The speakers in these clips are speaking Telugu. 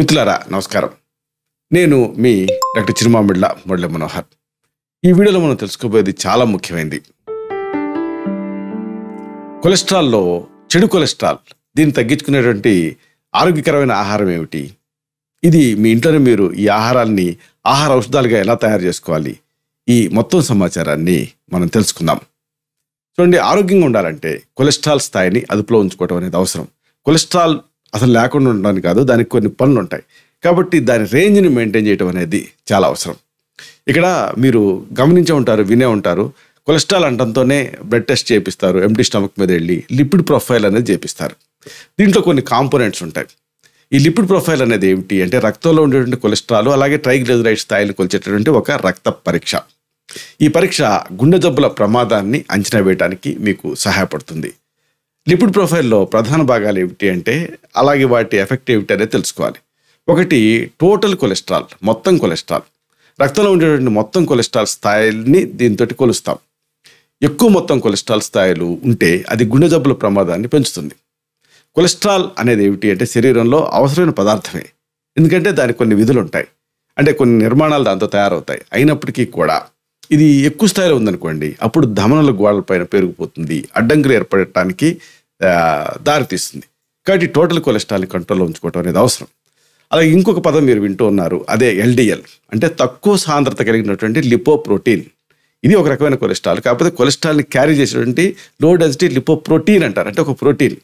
మిత్రులారా నమస్కారం. నేను మీ డాక్టర్ చిరుమామిళ్ళ మురళీ మనోహర్. ఈ వీడియోలో మనం తెలుసుకోబోయేది చాలా ముఖ్యమైనది. కొలెస్ట్రాల్లో చెడు కొలెస్ట్రాల్, దీన్ని తగ్గించుకునేటువంటి ఆరోగ్యకరమైన ఆహారం ఏమిటి, ఇది మీ ఇంట్లోనే మీరు ఈ ఆహారాన్ని ఆహార ఔషధాలుగా ఎలా తయారు చేసుకోవాలి, ఈ మొత్తం సమాచారాన్ని మనం తెలుసుకుందాం. చూడండి, ఆరోగ్యంగా ఉండాలంటే కొలెస్ట్రాల్ స్థాయిని అదుపులో ఉంచుకోవడం అనేది అవసరం. కొలెస్ట్రాల్ అసలు లేకుండా ఉండడానికి కాదు, దానికి కొన్ని పనులు ఉంటాయి. కాబట్టి దాని రేంజ్ని మెయింటైన్ చేయడం అనేది చాలా అవసరం. ఇక్కడ మీరు గమనించే ఉంటారు, వినే ఉంటారు, కొలెస్ట్రాల్ అంటంతోనే బ్లడ్ టెస్ట్ చేపిస్తారు, ఎంటీ స్టమక్ మీద వెళ్ళి లిపిడ్ ప్రొఫైల్ అనేది చేపిస్తారు. దీంట్లో కొన్ని కాంపోనెంట్స్ ఉంటాయి. ఈ లిపిడ్ ప్రొఫైల్ అనేది ఏమిటి అంటే రక్తంలో ఉండేటువంటి కొలెస్ట్రాల్ అలాగే ట్రైగ్లిజరైడ్ స్థాయిలు కొలిచేటటువంటి ఒక రక్త పరీక్ష. ఈ పరీక్ష గుండె జబ్బుల ప్రమాదాన్ని అంచనా వేయడానికి మీకు సహాయపడుతుంది. లిపిడ్ ప్రొఫైల్లో ప్రధాన భాగాలు ఏమిటి అంటే అలాగే వాటి ఎఫెక్ట్ ఏమిటి అనేది తెలుసుకోవాలి. ఒకటి టోటల్ కొలెస్ట్రాల్, మొత్తం కొలెస్ట్రాల్. రక్తంలో ఉండేటువంటి మొత్తం కొలెస్ట్రాల్ స్థాయిని దీంతో కొలుస్తాం. ఎక్కువ మొత్తం కొలెస్ట్రాల్ స్థాయిలు ఉంటే అది గుండె జబ్బుల ప్రమాదాన్ని పెంచుతుంది. కొలెస్ట్రాల్ అనేది ఏమిటి అంటే శరీరంలో అవసరమైన పదార్థమే, ఎందుకంటే దానికి కొన్ని విధులు ఉంటాయి, అంటే కొన్ని నిర్మాణాలు దాంతో తయారవుతాయి. అయినప్పటికీ కూడా ఇది ఎక్కువ స్థాయిలో ఉందనుకోండి, అప్పుడు ధమనుల గోడలపైన పెరిగిపోతుంది, అడ్డంకులు ఏర్పడటానికి దారితీస్తుంది. కాబట్టి టోటల్ కొలెస్ట్రాల్ని కంట్రోల్లో ఉంచుకోవడం అనేది అవసరం. అలాగే ఇంకొక పదం మీరు వింటూ ఉన్నారు, అదే ఎల్డిఎల్, అంటే తక్కువ సాంద్రత కలిగినటువంటి లిపోప్రోటీన్. ఇది ఒక రకమైన కొలెస్ట్రాల్, కాకపోతే కొలెస్ట్రాల్ని క్యారీ చేసేటువంటి లో డెన్సిటీ లిపోప్రోటీన్ అంటారు, అంటే ఒక ప్రోటీన్.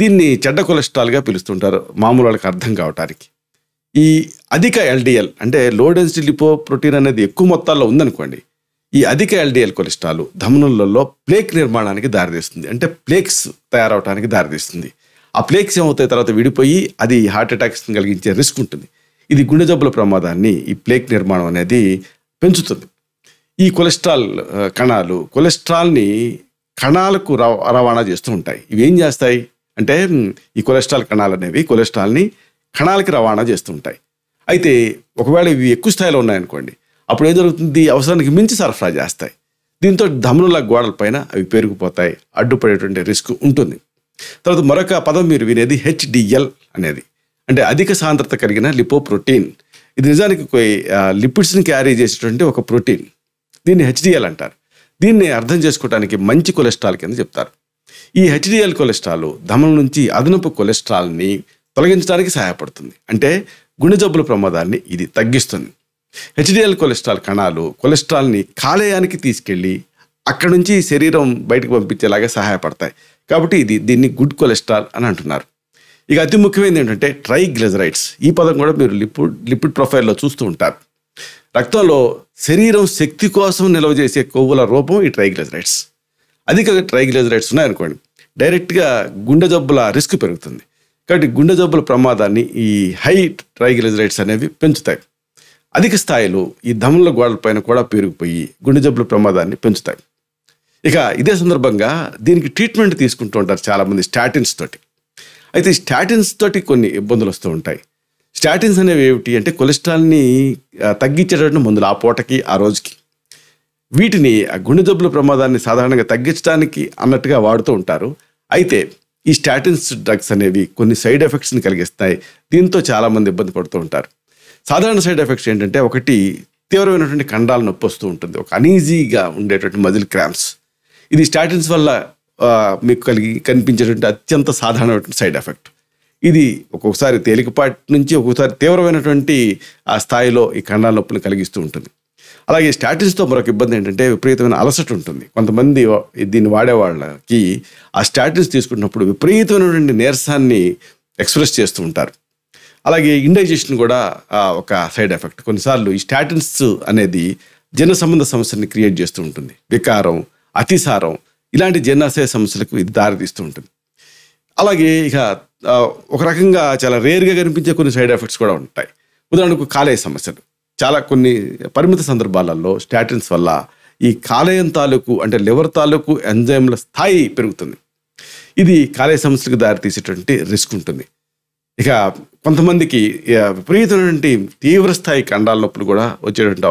దీన్ని చెడ్డ కొలెస్ట్రాల్గా పిలుస్తుంటారు మామూలు వాళ్ళకి అర్థం కావటానికి. ఈ అధిక ఎల్డిఎల్ అంటే లో డెన్సిటీ లిపోప్రోటీన్ అనేది ఎక్కువ మొత్తాల్లో ఉందనుకోండి, ఈ అధిక ఎల్డిఎల్ కొలెస్ట్రాల్ ధమనులలో ప్లేక్ నిర్మాణానికి దారితీస్తుంది, అంటే ప్లేక్స్ తయారవడానికి దారితీస్తుంది. ఆ ప్లేక్స్ ఏమవుతాయి, తర్వాత విడిపోయి అది హార్ట్ అటాక్స్ కలిగించే రిస్క్ ఉంటుంది. ఇది గుండె జబ్బుల ప్రమాదాన్ని ఈ ప్లేక్ నిర్మాణం అనేది పెంచుతుంది. ఈ కొలెస్ట్రాల్ కణాలు కొలెస్ట్రాల్ని కణాలకు రవాణా చేస్తూ ఉంటాయి. ఇవి ఏం చేస్తాయి అంటే ఈ కొలెస్ట్రాల్ కణాలు అనేవి కొలెస్ట్రాల్ని కణాలకి రవాణా చేస్తూ ఉంటాయి. అయితే ఒకవేళ ఇవి ఎక్కువ స్థాయిలో ఉన్నాయనుకోండి, అప్పుడు ఏం జరుగుతుంది, అవసరానికి మించి సరఫరా చేస్తాయి. దీంతో ధమనుల గోడలపైన అవి పెరిగిపోతాయి, అడ్డుపడేటువంటి రిస్క్ ఉంటుంది. తర్వాత మరొక పదం మీరు వినేది హెచ్డిఎల్ అనేది, అంటే అధిక సాంద్రత కలిగిన లిపోప్రోటీన్. ఇది నిజానికి లిపిడ్స్ని క్యారీ చేసేటువంటి ఒక ప్రోటీన్. దీన్ని హెచ్డిఎల్ అంటారు. దీన్ని అర్థం చేసుకోవడానికి మంచి కొలెస్ట్రాల్ కింద చెప్తారు. ఈ హెచ్డిఎల్ కొలెస్ట్రాల్ ధమనుల నుంచి అదనపు కొలెస్ట్రాల్ని తొలగించడానికి సహాయపడుతుంది, అంటే గుండె జబ్బుల ప్రమాదాన్ని ఇది తగ్గిస్తుంది. హెచ్డిఎల్ కొలెస్ట్రాల్ కణాలు కొలెస్ట్రాల్ని కాలేయానికి తీసుకెళ్ళి అక్కడ నుంచి శరీరం బయటకు పంపించేలాగా సహాయపడతాయి. కాబట్టి దీన్ని గుడ్ కొలెస్ట్రాల్ అని అంటున్నారు. ఇక అతి ముఖ్యమైనది ఏంటంటే ట్రైగ్లిజరైడ్స్. ఈ పదం కూడా మీరు లిపిడ్ ప్రొఫైల్లో చూస్తూ ఉంటారు. రక్తంలో శరీరం శక్తి కోసం నిల్వ చేసే కొవ్వుల రూపం ఈ ట్రైగ్లిజరైడ్స్. అధిక ట్రైగ్లిజరైడ్స్ ఉన్నాయనుకోండి, డైరెక్ట్గా గుండె జబ్బుల రిస్క్ పెరుగుతుంది. కాబట్టి గుండె జబ్బుల ప్రమాదాన్ని ఈ హై ట్రైగ్లిజరైడ్స్ అనేవి పెంచుతాయి. అధిక స్థాయిలో ఈ ధమనుల గోడలపైన కూడా పెరిగిపోయి గుండె జబ్బుల ప్రమాదాన్ని పెంచుతాయి. ఇక ఇదే సందర్భంగా దీనికి ట్రీట్మెంట్ తీసుకుంటూ ఉంటారు చాలామంది స్టాటిన్స్ తోటి. అయితే స్టాటిన్స్ తోటి కొన్ని ఇబ్బందులు వస్తూ ఉంటాయి. స్టాటిన్స్ అనేవి ఏమిటి అంటే కొలెస్ట్రాల్ని తగ్గించేటటువంటి మందులు, ఆ పూటకి ఆ రోజుకి. వీటిని గుండె జబ్బుల ప్రమాదాన్ని సాధారణంగా తగ్గించడానికి అన్నట్టుగా వాడుతూ ఉంటారు. అయితే ఈ స్టాటిన్స్ డ్రగ్స్ అనేవి కొన్ని సైడ్ ఎఫెక్ట్స్ని కలిగిస్తాయి. దీంతో చాలామంది ఇబ్బంది పడుతూ ఉంటారు. సాధారణ సైడ్ ఎఫెక్ట్స్ ఏంటంటే ఒకటి, తీవ్రమైనటువంటి కండాల నొప్పి వస్తూ ఉంటుంది, ఒక అనీజీగా ఉండేటువంటి మజిల్ క్రాంప్స్. ఇది స్టాటిన్స్ వల్ల మీకు కనిపించేటువంటి అత్యంత సాధారణమైనటువంటి సైడ్ ఎఫెక్ట్. ఇది ఒక్కొక్కసారి తేలికపాటి నుంచి ఒక్కొక్కసారి తీవ్రమైనటువంటి ఆ స్థాయిలో ఈ కండాల నొప్పులు కలిగిస్తూ ఉంటుంది. అలాగే స్టాటిన్స్తో మరొక ఇబ్బంది ఏంటంటే విపరీతమైన అలసట ఉంటుంది. కొంతమంది దీన్ని వాడేవాళ్ళకి ఆ స్టాటిన్స్ తీసుకున్నప్పుడు విపరీతమైనటువంటి నీరసాన్ని ఎక్స్ప్రెస్ చేస్తూ ఉంటారు. అలాగే ఇండైజెషన్ కూడా ఒక సైడ్ ఎఫెక్ట్. కొన్నిసార్లు ఈ స్టాటిన్స్ అనేది జీర్ణ సంబంధ సమస్యని క్రియేట్ చేస్తూ ఉంటుంది. వికారం, అతిసారం ఇలాంటి జీర్ణాశయ సమస్యలకు ఇది దారితీస్తూ ఉంటుంది. అలాగే ఇక ఒక రకంగా చాలా రేర్గా కనిపించే కొన్ని సైడ్ ఎఫెక్ట్స్ కూడా ఉంటాయి. ఉదాహరణకు కాలేయ సమస్యలు. చాలా కొన్ని పరిమిత సందర్భాలలో స్టాటిన్స్ వల్ల ఈ కాలేయం తాలూకు అంటే లివర్ తాలూకు ఎంజైమ్ల స్థాయి పెరుగుతుంది. ఇది కాలేయ సమస్యలకు దారితీసేటువంటి రిస్క్ ఉంటుంది. ఇక కొంతమందికి విపరీతమైనటువంటి తీవ్రస్థాయి కండాల నొప్పులు కూడా వచ్చేటువంటి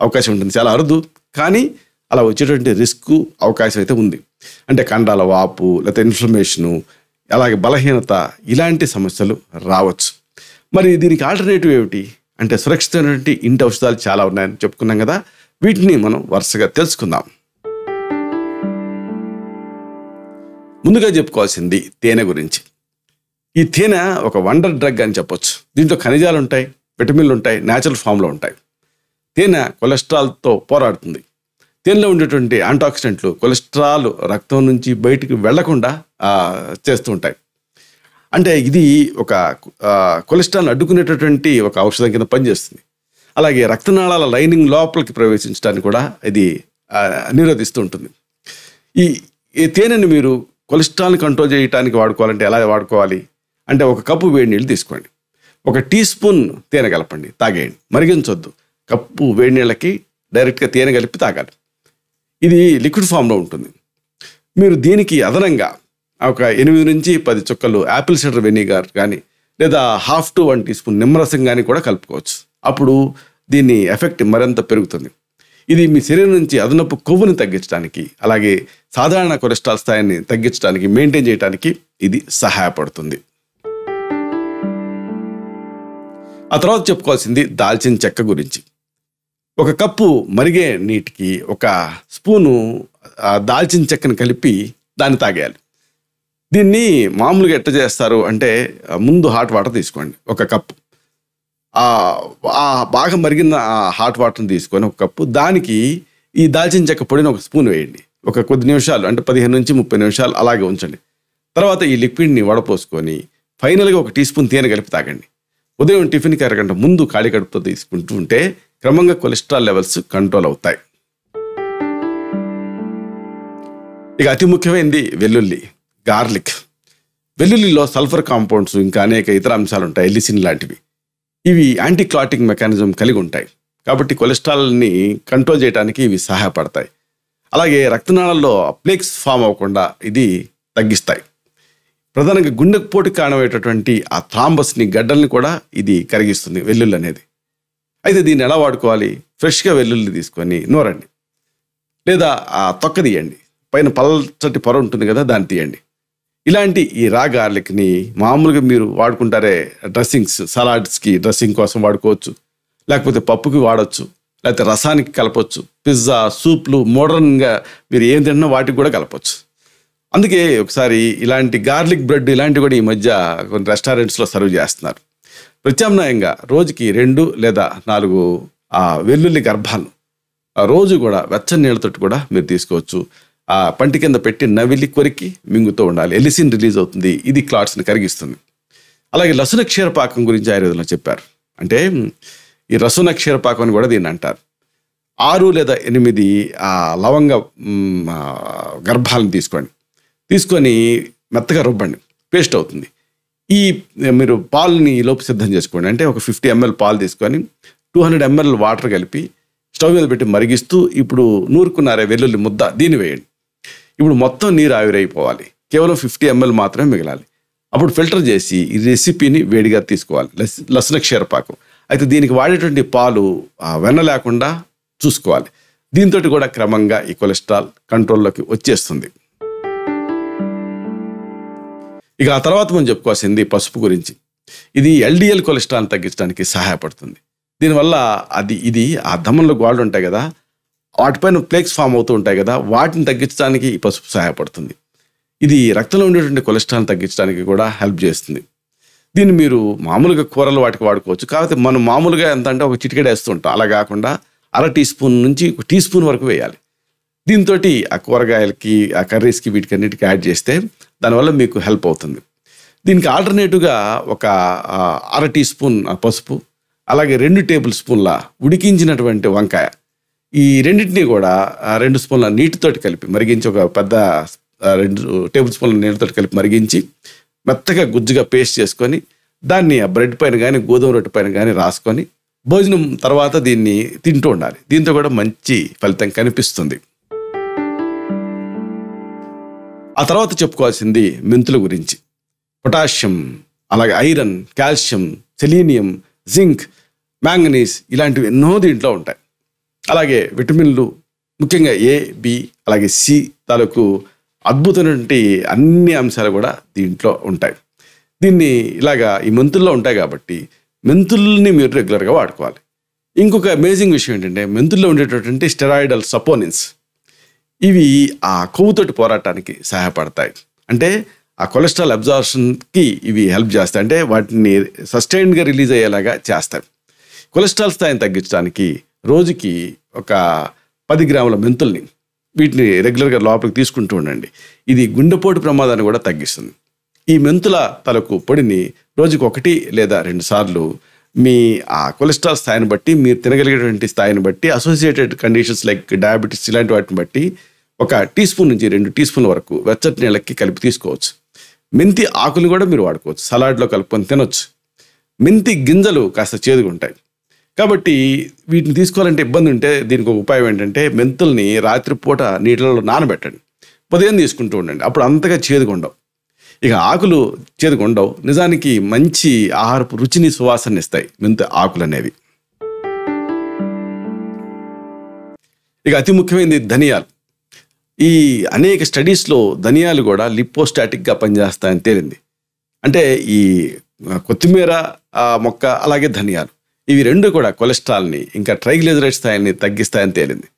అవకాశం ఉంటుంది. చాలా అరుదు, కానీ అలా వచ్చేటువంటి రిస్క్ అవకాశం అయితే ఉంది. అంటే కండాల వాపు, లేకపోతే ఇన్ఫ్లమేషను, అలాగే బలహీనత, ఇలాంటి సమస్యలు రావచ్చు. మరి దీనికి ఆల్టర్నేటివ్ ఏమిటి అంటే సురక్షితమైనటువంటి ఇంటి ఔషధాలు చాలా ఉన్నాయని చెప్పుకున్నాం కదా, వీటిని మనం వరుసగా తెలుసుకుందాం. ముందుగా చెప్పుకోవాల్సింది తేనె గురించి. ఈ తేనె ఒక వండర్ డ్రగ్ అని చెప్పొచ్చు. దీంట్లో ఖనిజాలు ఉంటాయి, విటమిన్లు ఉంటాయి, న్యాచురల్ ఫామ్లో ఉంటాయి. తేనె కొలెస్ట్రాల్తో పోరాడుతుంది. తేనెలో ఉండేటువంటి యాంటాక్సిడెంట్లు కొలెస్ట్రాల్ రక్తం నుంచి బయటికి వెళ్లకుండా చేస్తూ ఉంటాయి. అంటే ఇది ఒక కొలెస్ట్రాల్ని అడ్డుకునేటటువంటి ఒక ఔషధం కింద పనిచేస్తుంది. అలాగే రక్తనాళాల లైనింగ్ లోపలికి ప్రవేశించడానికి కూడా ఇది నిరోధిస్తూ ఉంటుంది. ఈ తేనెని మీరు కొలెస్ట్రాల్ని కంట్రోల్ చేయడానికి వాడుకోవాలంటే ఎలా వాడుకోవాలి అంటే, ఒక కప్పు వేడి నీళ్ళు తీసుకోండి, 1 టీ స్పూన్ తేనె కలపండి, తాగేయండి, మరిగించొద్దు. కప్పు వేడి నీళ్ళకి డైరెక్ట్గా తేనె కలిపి తాగాలి. ఇది లిక్విడ్ ఫామ్లో ఉంటుంది. మీరు దీనికి అదనంగా ఒక 8 నుంచి 10 చుక్కలు యాపిల్ సిడర్ వెనిగర్ కానీ లేదా 1/2 to 1 టీ స్పూన్ నిమ్మరసం కానీ కూడా కలుపుకోవచ్చు. అప్పుడు దీని ఎఫెక్ట్ మరింత పెరుగుతుంది. ఇది మీ శరీరం నుంచి అదనపు కొవ్వుని తగ్గించడానికి, అలాగే సాధారణ కొలెస్ట్రాల్ స్థాయిని తగ్గించడానికి, మెయింటైన్ చేయడానికి ఇది సహాయపడుతుంది. ఆ తర్వాత చెప్పుకోవాల్సింది దాల్చిన చెక్క గురించి. 1 కప్పు మరిగే నీటికి 1 స్పూను దాల్చిన చెక్కను కలిపి దాన్ని తాగేయాలి. దీన్ని మామూలుగా ఎట్ట చేస్తారు అంటే, ముందు హాట్ వాటర్ తీసుకోండి 1 కప్పు. బాగా మరిగిన హాట్ వాటర్ని తీసుకొని 1 కప్పు, దానికి ఈ దాల్చిన చెక్క పొడిని 1 స్పూన్ వేయండి. కొద్ది నిమిషాలు అంటే 15 నుంచి 30 నిమిషాలు అలాగే ఉంచండి. తర్వాత ఈ లిక్విడ్ని వడపోసుకొని ఫైనల్గా 1 టీ స్పూన్ తేనె కలిపి తాగండి. ఉదయం టిఫిన్కి 1 గంట ముందు ఖాళీ కడుపుతో తీసుకుంటూ ఉంటే క్రమంగా కొలెస్ట్రాల్ లెవెల్స్ కంట్రోల్ అవుతాయి. ఇక అతి ముఖ్యమైనది వెల్లుల్లి, గార్లిక్. వెల్లుల్లిలో సల్ఫర్ కాంపౌండ్స్ ఇంకా అనేక ఇతర అంశాలు ఉంటాయి, ఎలిసిన్ లాంటివి. ఇవి యాంటీ క్లాటింగ్ మెకానిజం కలిగి ఉంటాయి కాబట్టి కొలెస్ట్రాల్ని కంట్రోల్ చేయడానికి ఇవి సహాయపడతాయి. అలాగే రక్తనాళాల్లో ప్లేక్స్ ఫామ్ అవ్వకుండా ఇది తగ్గిస్తాయి. ప్రధానంగా గుండెపోటుకు కారణమయ్యేటటువంటి ఆ థ్రాంబస్ని, గడ్డల్ని కూడా ఇది కరిగిస్తుంది వెల్లుల్లి అనేది. అయితే దీన్ని ఎలా వాడుకోవాలి? ఫ్రెష్గా వెల్లుల్లి తీసుకొని నూరండి, లేదా ఆ తొక్క తీయండి, పైన పల్చటి పొర ఉంటుంది కదా, దాన్ని తీయండి. ఇలాంటి ఈ రా గార్లిక్ని మామూలుగా మీరు వాడుకుంటారే డ్రెస్సింగ్స్, సలాడ్స్కి డ్రెస్సింగ్ కోసం వాడుకోవచ్చు, లేకపోతే పప్పుకి వాడచ్చు, లేకపోతే రసానికి కలపచ్చు, పిజ్జా, సూప్లు, మోడర్న్గా మీరు ఏం తిన్నా వాటికి కూడా కలపచ్చు. అందుకే ఒకసారి ఇలాంటి గార్లిక్ బ్రెడ్ ఇలాంటివి కూడా ఈ మధ్య కొన్ని రెస్టారెంట్స్లో సర్వ్ చేస్తున్నారు. ప్రత్యామ్నాయంగా రోజుకి 2 లేదా 4 వెల్లుల్లి గర్భాలు రోజు కూడా వెచ్చని నీళ్ళతో కూడా మీరు తీసుకోవచ్చు. పంటి కింద పెట్టి నవిలి కొరికి మింగుతూ ఉండాలి. ఎలిసిన్ రిలీజ్ అవుతుంది, ఇది క్లాట్స్ని కరిగిస్తుంది. అలాగే లసున క్షీరపాకం గురించి ఆయుర్వేదంలో చెప్పారు. అంటే ఈ రసున క్షీరపాకం అని కూడా దీన్ని అంటారు. 6 లేదా 8 లవంగ గర్భాలను తీసుకొని మెత్తగా రుబ్బండి, పేస్ట్ అవుతుంది. మీరు పాలని లోపు సిద్ధం చేసుకోండి. అంటే ఒక 50 ml పాలు తీసుకొని 200 ml వాటర్ కలిపి స్టవ్ మీద పెట్టి మరిగిస్తూ ఇప్పుడు నూరుకున్నారే వెల్లుల్లి ముద్ద దీన్ని వేయండి. ఇప్పుడు మొత్తం నీరు ఆవిరైపోవాలి, కేవలం 50 ml మాత్రమే మిగలాలి. అప్పుడు ఫిల్టర్ చేసి ఈ రెసిపీని వేడిగా తీసుకోవాలి, లసున క్షీరపాకం. అయితే దీనికి వాడేటువంటి పాలు వెన్న లేకుండా చూసుకోవాలి. దీంతో కూడా క్రమంగా ఈ కొలెస్ట్రాల్ కంట్రోల్లోకి వచ్చేస్తుంది. ఇక ఆ తర్వాత మనం చెప్పుకోవాల్సింది పసుపు గురించి. ఇది LDL కొలెస్ట్రాల్ తగ్గించడానికి సహాయపడుతుంది. దీనివల్ల ఇది ఆ దమంలో గోడలు ఉంటాయి కదా, వాటిపైన ప్లేక్స్ ఫామ్ అవుతూ ఉంటాయి కదా, వాటిని తగ్గించడానికి ఈ పసుపు సహాయపడుతుంది. ఇది రక్తంలో ఉండేటువంటి కొలెస్ట్రాల్ తగ్గించడానికి కూడా హెల్ప్ చేస్తుంది. దీన్ని మీరు మామూలుగా కూరలు వాటికి వాడుకోవచ్చు. కాకపోతే మనం మామూలుగా ఎంత అంటే ఒక చిటికెడ వేస్తూ ఉంటాం, అలా కాకుండా 1/2 టీ స్పూన్ నుంచి 1 టీ స్పూన్ వరకు వేయాలి. దీంతో ఆ కూరగాయలకి, ఆ కర్రీస్కి, వీటికన్నిటికీ యాడ్ చేస్తే దానివల్ల మీకు హెల్ప్ అవుతుంది. దీనికి ఆల్టర్నేటివ్గా ఒక 1/2 టీ స్పూన్ పసుపు, అలాగే 2 టేబుల్ స్పూన్ల ఉడికించినటువంటి వంకాయ, ఈ రెండింటినీ కూడా 2 స్పూన్ల నీటితోటి కలిపి మరిగించి, ఒక పెద్ద 2 టేబుల్ స్పూన్ల నీళ్ళతోటి కలిపి మరిగించి మెత్తగా గుజ్జుగా పేస్ట్ చేసుకొని దాన్ని ఆ బ్రెడ్ పైన కానీ గోధుమ రొట్టె పైన కానీ రాసుకొని భోజనం తర్వాత దీన్ని తింటూ ఉండాలి. దీంతో కూడా మంచి ఫలితం కనిపిస్తుంది. ఆ తర్వాత చెప్పుకోవాల్సింది మెంతుల గురించి. పొటాషియం, అలాగే iron, calcium, selenium, zinc, manganese ఇలాంటివి ఎన్నో దీంట్లో ఉంటాయి. అలాగే విటమిన్లు, ముఖ్యంగా A, B, అలాగే C తాలూకు అద్భుతమైనటువంటి అన్ని అంశాలు కూడా దీంట్లో ఉంటాయి. దీన్ని ఇలాగా ఈ మెంతుల్లో ఉంటాయి కాబట్టి మెంతుల్ని మీరు రెగ్యులర్గా వాడుకోవాలి. ఇంకొక అమేజింగ్ విషయం ఏంటంటే మెంతుల్లో ఉండేటటువంటి స్టెరాయిడల్ సపోనిన్స్, ఇవి ఆ కొవ్వుతోటి పోరాటానికి సహాయపడతాయి. అంటే ఆ కొలెస్ట్రాల్ అబ్జార్ప్షన్కి ఇవి హెల్ప్ చేస్తాయి. అంటే వాటిని సస్టైన్డ్గా రిలీజ్ అయ్యేలాగా చేస్తాయి. కొలెస్ట్రాల్ స్థాయిని తగ్గించడానికి రోజుకి ఒక 10 గ్రాముల మెంతుల్ని వీటిని రెగ్యులర్గా లోపలికి తీసుకుంటూ ఉండండి. ఇది గుండెపోటు ప్రమాదాన్ని కూడా తగ్గిస్తుంది. ఈ మెంతుల తలకు పొడిని రోజుకి 1 లేదా 2 సార్లు మీ ఆ కొలెస్ట్రాల్ స్థాయిని బట్టి, మీరు తినగలిగేటువంటి స్థాయిని బట్టి, అసోసియేటెడ్ కండిషన్స్ లైక్ డయాబెటీస్ ఇలాంటి వాటిని బట్టి 1 టీ స్పూన్ నుంచి 2 టీ స్పూన్ల వరకు వెచ్చటి నీళ్ళకి కలిపి తీసుకోవచ్చు. మెంతి ఆకులు కూడా మీరు వాడుకోవచ్చు, సలాడ్లో కలుపుకొని తినొచ్చు. మెంతి గింజలు కాస్త చేదుగా ఉంటాయి కాబట్టి వీటిని తీసుకోవాలంటే ఇబ్బంది ఉంటే దీనికి ఒక ఉపాయం ఏంటంటే మెంతుల్ని రాత్రిపూట నీటిలో నానబెట్టండి, ఉదయం తీసుకుంటూ ఉండండి. అప్పుడు అంతగా చేదుగా ఉండవు. ఇక ఆకులు చేదుగా ఉండవు. నిజానికి మంచి ఆహారపు రుచిని, సువాసన ఇస్తాయి మెంతి ఆకులు అనేవి. ఇక అతి ముఖ్యమైనది ధనియాలు. ఈ అనేక స్టడీస్లో ధనియాలు కూడా లిపోస్టాటిక్గా పనిచేస్తాయని తేలింది. అంటే ఈ కొత్తిమీర మొక్క అలాగే ధనియాలు, ఇవి రెండు కూడా కొలెస్ట్రాల్ని ఇంకా ట్రైగ్లిజరైడ్ స్థాయిని తగ్గిస్తాయని తేలింది.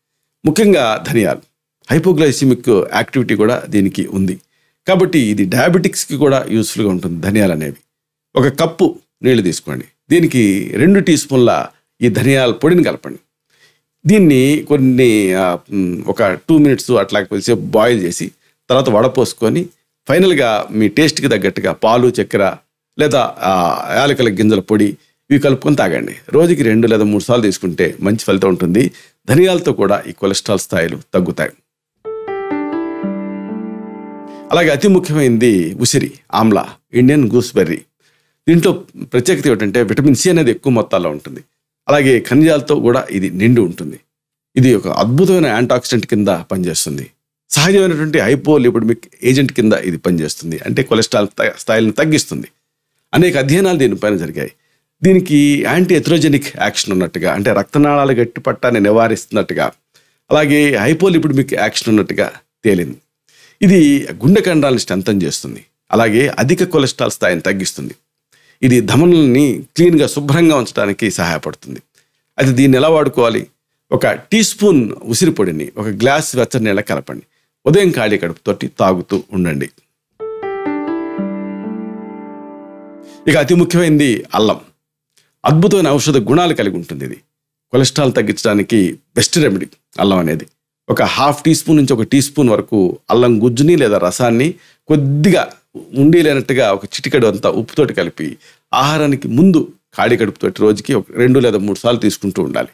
ముఖ్యంగా ధనియాలు హైపోగ్లైసిమిక్ యాక్టివిటీ కూడా దీనికి ఉంది కాబట్టి ఇది డయాబెటిక్స్కి కూడా యూస్ఫుల్గా ఉంటుంది. ధనియాలు అనేవి 1 కప్పు నీళ్లు తీసుకోండి, దీనికి 2 టీ స్పూన్ల ఈ ధనియాల పొడిని కలపండి. దీన్ని ఒక 2 మినిట్స్ అట్లా కొద్దిసేపు బాయిల్ చేసి తర్వాత వడపోసుకొని ఫైనల్గా మీ టేస్ట్కి తగ్గట్టుగా పాలు, చక్కెర లేదా యాలకుల గింజల పొడి ఇవి కలుపుకొని తాగండి. రోజుకి 2 లేదా 3 సార్లు తీసుకుంటే మంచి ఫలితం ఉంటుంది. ధనియాలతో కూడా ఈ కొలెస్ట్రాల్ స్థాయిలు తగ్గుతాయి. అలాగే అతి ముఖ్యమైనది ఉసిరి, ఆమ్లా, ఇండియన్ గూస్బెర్రీ. దీంట్లో ప్రత్యేకత ఏమిటంటే విటమిన్ సి అనేది ఎక్కువ మొత్తాల్లో ఉంటుంది. అలాగే ఖనిజాలతో కూడా ఇది నిండి ఉంటుంది. ఇది ఒక అద్భుతమైన యాంటాక్సిడెంట్ కింద పనిచేస్తుంది. సహజమైనటువంటి హైపోలిపిడమిక్ ఏజెంట్ కింద ఇది పనిచేస్తుంది. అంటే కొలెస్ట్రాల్ స్థాయిలను తగ్గిస్తుంది. అనేక అధ్యయనాలు దీనిపైన జరిగాయి. దీనికి యాంటీ ఎథ్రోజెనిక్ యాక్షన్ ఉన్నట్టుగా, అంటే రక్తనాళాల గట్టిపట్టాన్ని నివారిస్తున్నట్టుగా, అలాగే హైపోలిపిడమిక్ యాక్షన్ ఉన్నట్టుగా తేలింది. ఇది గుండె కండరాలను స్ట్రెంథన్ చేస్తుంది. అలాగే అధిక కొలెస్ట్రాల్ స్థాయిని తగ్గిస్తుంది. ఇది ధమనుల్ని క్లీన్గా, శుభ్రంగా ఉంచడానికి సహాయపడుతుంది. అయితే దీన్ని ఎలా వాడుకోవాలి? 1 టీ స్పూన్ ఉసిరి పొడిని 1 గ్లాస్ వెచ్చని నీళ్ళ కలపండి. ఉదయం ఖాళీ కడుపుతోటి తాగుతూ ఉండండి. ఇక అతి ముఖ్యమైనది అల్లం. అద్భుతమైన ఔషధ గుణాలు కలిగి ఉంటుంది. ఇది కొలెస్ట్రాల్ తగ్గించడానికి బెస్ట్ రెమెడీ అల్లం అనేది. 1/2 టీ స్పూన్ నుంచి 1 టీ స్పూన్ వరకు అల్లం గుజ్జుని లేదా రసాన్ని కొద్దిగా ఉండి లేనట్టుగా 1 చిటికెడు అంతా ఉప్పుతోటి కలిపి ఆహారానికి ముందు ఖాళీ కడుపుతోటి రోజుకి 2 లేదా 3 సార్లు తీసుకుంటూ ఉండాలి.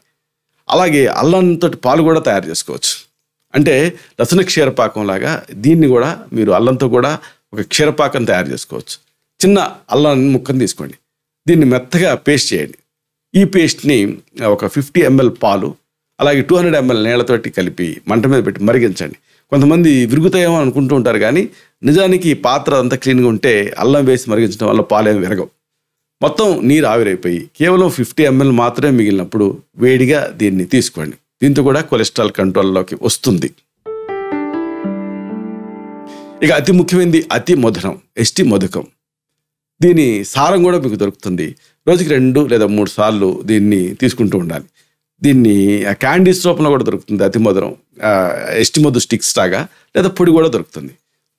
అలాగే అల్లంతో పాలు కూడా తయారు చేసుకోవచ్చు. అంటే రసన క్షీరపాకం లాగా దీన్ని కూడా మీరు అల్లంతో కూడా ఒక క్షీరపాకం తయారు చేసుకోవచ్చు. చిన్న అల్లం ముక్కను తీసుకోండి, దీన్ని మెత్తగా పేస్ట్ చేయండి. ఈ పేస్ట్ని 50 ml పాలు అలాగే 200 ml నీళ్ళతోటి కలిపి మంట మీద పెట్టి మరిగించండి. కొంతమంది విరుగుతాయేమో అనుకుంటూ ఉంటారు, కానీ నిజానికి పాత్ర అంతా క్లీన్గా ఉంటే అల్లం వేసి మరిగించడం వల్ల పాలేమి విరగవు. మొత్తం నీరు ఆవిరైపోయి కేవలం 50 ml మాత్రమే మిగిలినప్పుడు వేడిగా దీన్ని తీసుకోండి. దీంతో కూడా కొలెస్ట్రాల్ కంట్రోల్లోకి వస్తుంది. ఇక అతి ముఖ్యమైనది అతి మధురం, ఎస్టి మధుకం. దీని సారం కూడా మీకు దొరుకుతుంది. రోజుకి 2 లేదా 3 సార్లు దీన్ని తీసుకుంటూ ఉండాలి. దీన్ని క్యాండీస్ రూపంలో కూడా దొరుకుతుంది. అతి మధురం ఎస్టి మధు స్టిక్స్ లాగా, లేదా పొడి కూడా దొరుకుతుంది.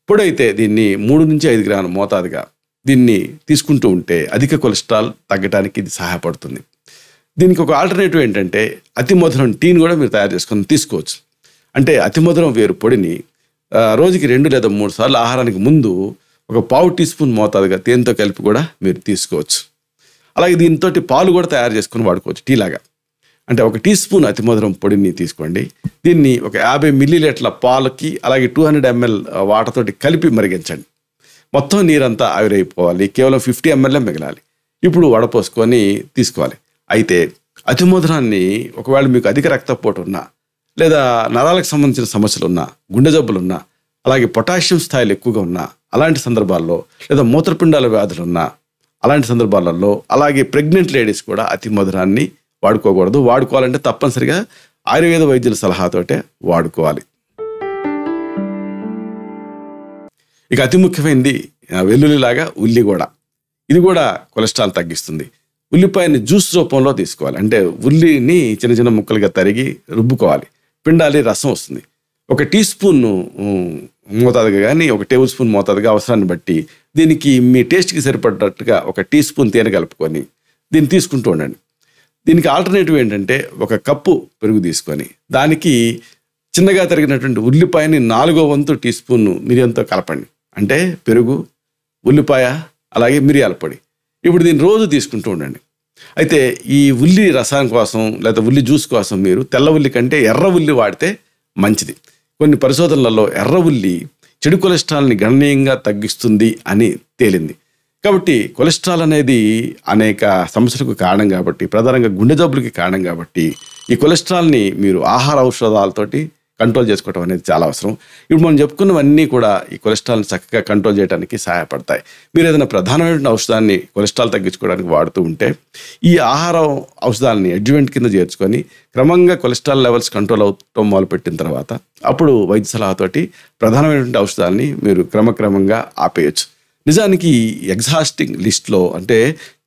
పొడి అయితే దీన్ని 3 నుంచి 5 గ్రాముల మోతాదుగా దీన్ని తీసుకుంటూ ఉంటే అధిక కొలెస్ట్రాల్ తగ్గడానికి ఇది సహాయపడుతుంది. దీనికి ఒక ఆల్టర్నేటివ్ ఏంటంటే అతి మధురం టీని కూడా మీరు తయారు చేసుకొని తీసుకోవచ్చు. అంటే అతి మధురం వేరు పొడిని రోజుకి 2 లేదా 3 సార్లు ఆహారానికి ముందు 1/4 టీ స్పూన్ మోతాదుగా తేనెతో కలిపి కూడా మీరు తీసుకోవచ్చు. అలాగే దీంతో పాలు కూడా తయారు చేసుకొని వాడుకోవచ్చు టీ లాగా. అంటే 1 టీ స్పూన్ అతి మధురం పొడిని తీసుకోండి. దీన్ని 50 మిల్లీలీటర్ల పాలకి అలాగే 200 ml వాటర్ తోటి కలిపి మరిగించండి. మొత్తం నీరంతా ఆవిరైపోవాలి. కేవలం 50 ml మిగలాలి. ఇప్పుడు వడపోసుకొని తీసుకోవాలి. అయితే అతి మధురాన్ని ఒకవేళ మీకు అధిక రక్తపోటు ఉన్నా, లేదా నరాలకు సంబంధించిన సమస్యలు ఉన్నా, గుండె జబ్బులున్నా, అలాగే పొటాషియం స్థాయిలు ఎక్కువగా ఉన్నా, అలాంటి సందర్భాల్లో, లేదా మూత్రపిండాల వ్యాధులు ఉన్నా అలాంటి సందర్భాలలో, అలాగే ప్రెగ్నెంట్ లేడీస్ కూడా అతి మధురాన్ని వాడుకోకూడదు. వాడుకోవాలంటే తప్పనిసరిగా ఆయుర్వేద వైద్యుల సలహాతోటే వాడుకోవాలి. ఇక అతి ముఖ్యమైనది వెల్లుల్లిలాగా ఉల్లి కూడా. ఇది కూడా కొలెస్ట్రాల్ తగ్గిస్తుంది. ఉల్లిపాయని జ్యూస్ రూపంలో తీసుకోవాలి. అంటే ఉల్లిని చిన్న చిన్న ముక్కలుగా తరిగి రుబ్బుకోవాలి, పిండాలి, రసం వస్తుంది. 1 టీ స్పూన్ మోతాదుగా కానీ 1 టేబుల్ స్పూన్ మోతాదుగా అవసరాన్ని బట్టి దీనికి మీ టేస్ట్కి సరిపడ్డట్టుగా 1 టీ స్పూన్ తేనె కలుపుకొని దీన్ని తీసుకుంటూ ఉండండి. దీనికి ఆల్టర్నేటివ్ ఏంటంటే 1 కప్పు పెరుగు తీసుకొని దానికి చిన్నగా తరిగినటువంటి ఉల్లిపాయని 4వ వంతు టీ స్పూన్ మిరియంతో కలపండి. అంటే పెరుగు, ఉల్లిపాయ, అలాగే మిరియాల పొడి. ఇప్పుడు దీన్ని రోజు తీసుకుంటూ ఉండండి. అయితే ఈ ఉల్లి రసం కోసం లేదా ఉల్లి జ్యూస్ కోసం మీరు తెల్ల ఉల్లి కంటే ఎర్ర ఉల్లి వాడితే మంచిది. కొన్ని పరిశోధనలలో ఎర్ర ఉల్లి చెడు కొలెస్ట్రాల్ని గణనీయంగా తగ్గిస్తుంది అని తేలింది. కాబట్టి కొలెస్ట్రాల్ అనేది అనేక సమస్యలకు కారణం కాబట్టి, ప్రధానంగా గుండె జబ్బులకి కారణం కాబట్టి ఈ కొలెస్ట్రాల్ని మీరు ఆహార ఔషధాలతోటి కంట్రోల్ చేసుకోవడం అనేది చాలా అవసరం. ఇప్పుడు మనం చెప్పుకున్నవన్నీ కూడా ఈ కొలెస్ట్రాల్ని చక్కగా కంట్రోల్ చేయడానికి సహాయపడతాయి. మీరు ఏదైనా ప్రధానమైన ఔషధాన్ని కొలెస్ట్రాల్ తగ్గించుకోవడానికి వాడుతూ ఉంటే ఈ ఆహార ఔషధాలని అడ్జువెంట్ కింద చేర్చుకొని క్రమంగా కొలెస్ట్రాల్ లెవెల్స్ కంట్రోల్ అవటం మొదలుపెట్టిన తర్వాత అప్పుడు వైద్య సలహాతోటి ప్రధానమైనటువంటి ఔషధాలని మీరు క్రమక్రమంగా ఆపేయచ్చు. నిజానికి ఎగ్జాస్టింగ్ లిస్ట్లో అంటే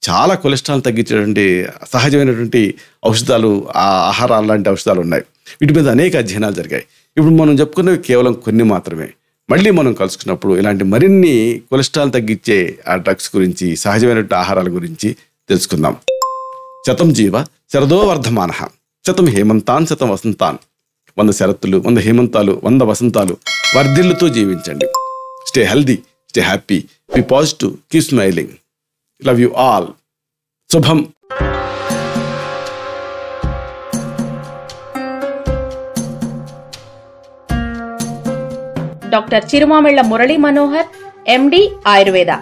చాలా కొలెస్ట్రాల్ తగ్గించేటువంటి సహజమైనటువంటి ఔషధాలు, ఆహారాలు లాంటి ఔషధాలు ఉన్నాయి. వీటి మీద అనేక అధ్యయనాలు జరిగాయి. ఇప్పుడు మనం చెప్పుకున్నవి కేవలం కొన్ని మాత్రమే. మళ్ళీ మనం కలుసుకున్నప్పుడు ఇలాంటి మరిన్ని కొలెస్ట్రాల్ తగ్గించే ఆ డ్రగ్స్ గురించి, సహజమైనటువంటి ఆహారాల గురించి తెలుసుకుందాం. శతం జీవ శరదో వర్ధమానః, శతం హేమంతాన్ శతం వసంతాన్. 100 శరత్తులు, 100 హేమంతాలు, 100 వసంతాలు వర్ధిల్లుతూ జీవించండి. Stay healthy, stay happy, be positive, keep smiling. Love you all. శుభం. Doctor Chirumamilla Murali Manohar, MD, Ayurveda,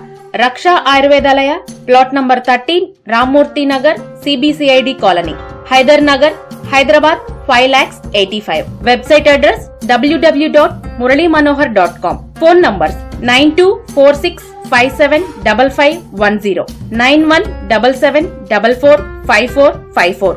Raksha Ayurvedalaya, plot number 13, Rammurthy Nagar, CBCID colony, Hyder Nagar, Hyderabad 5,85,000. Website address www.muralymanohar.com. Phone numbers 9246575510, 9177445454.